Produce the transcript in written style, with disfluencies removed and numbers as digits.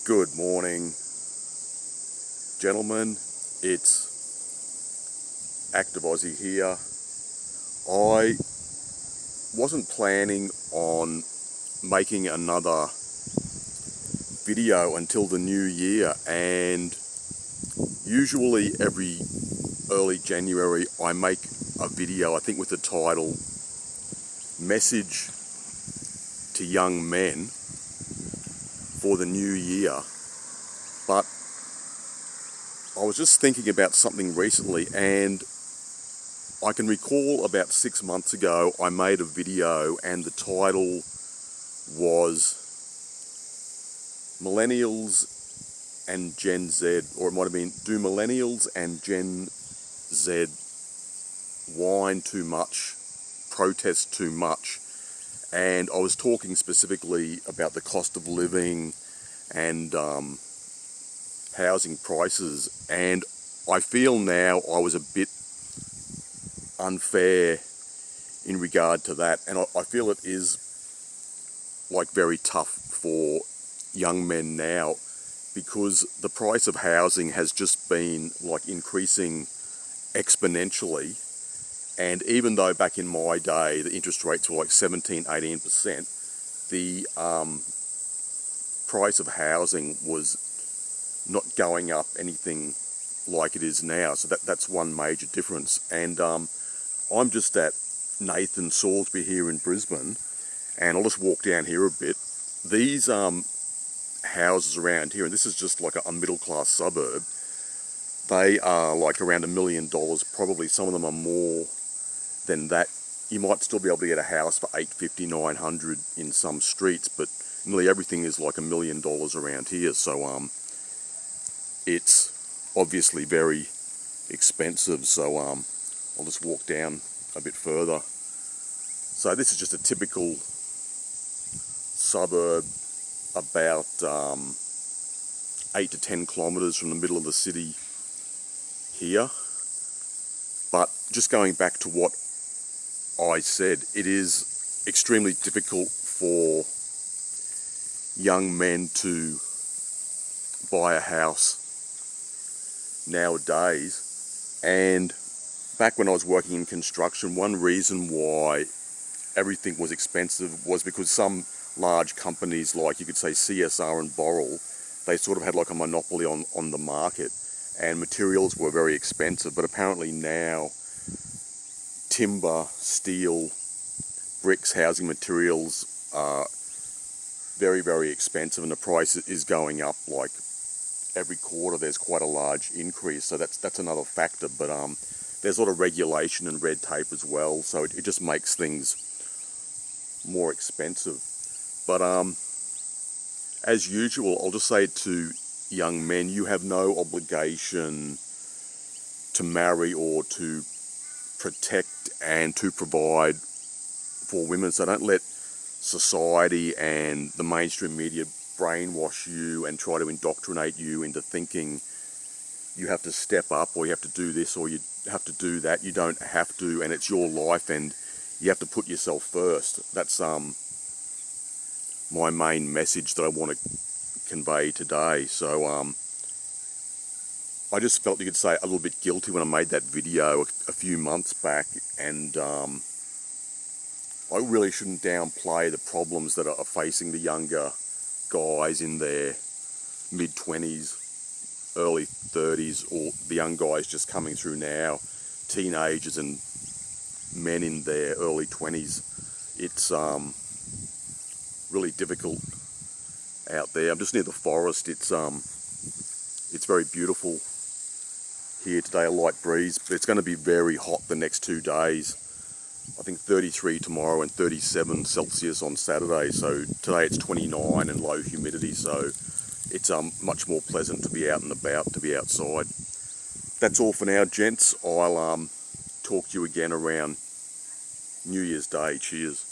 Good morning, gentlemen. It's Active Aussie here. I wasn't planning on making another video until the new year, and usually every early January I make a video, I think with the title Message to Young Men for the new year. But I was just thinking about something recently, and I can recall about 6 months ago I made a video and the title was Millennials and Gen Z, or it might have been, do Millennials and Gen Z whine too much, protest too much? And I was talking specifically about the cost of living and housing prices, and I feel now I was a bit unfair in regard to that, and I feel it is like very tough for young men now, because the price of housing has just been like increasing exponentially. And even though back in my day the interest rates were like 17-18%, the price of housing was not going up anything like it is now. So that's one major difference. And I'm just at Nathan Salisbury here in Brisbane, and I'll just walk down here a bit. These houses around here, and this is just like a middle class suburb, they are like around $1 million, probably. Some of them are more than that. You might still be able to get a house for $850, $900 in some streets, but nearly everything is like $1 million around here. So it's obviously very expensive. So I'll just walk down a bit further. So this is just a typical suburb, about 8 to 10 kilometres from the middle of the city here. But just going back to what I said, it is extremely difficult for young men to buy a house nowadays. And back when I was working in construction, one reason why everything was expensive was because some large companies, like you could say CSR and Boral, they sort of had like a monopoly on the market, and materials were very expensive. But apparently now timber, steel, bricks, housing materials are very, very expensive, and the price is going up like every quarter. There's quite a large increase, so that's another factor. But there's a lot of regulation and red tape as well, so it just makes things more expensive. But as usual, I'll just say to young men, you have no obligation to marry or to protect and to provide for women. So don't let society and the mainstream media brainwash you and try to indoctrinate you into thinking you have to step up, or you have to do this, or you have to do that. You don't have to, and it's your life, and you have to put yourself first. That's my main message that I want to convey today. So I just felt, you could say, a little bit guilty when I made that video a few months back, and I really shouldn't downplay the problems that are facing the younger guys in their mid-20s, early 30s, or the young guys just coming through now, teenagers and men in their early 20s. It's really difficult out there. I'm just near the forest. It's very beautiful here today, a light breeze, but it's going to be very hot the next 2 days. I think 33 tomorrow and 37 Celsius on Saturday. So today it's 29 and low humidity, so it's much more pleasant to be out and about, to be outside. That's all for now, gents. I'll talk to you again around New Year's Day. Cheers.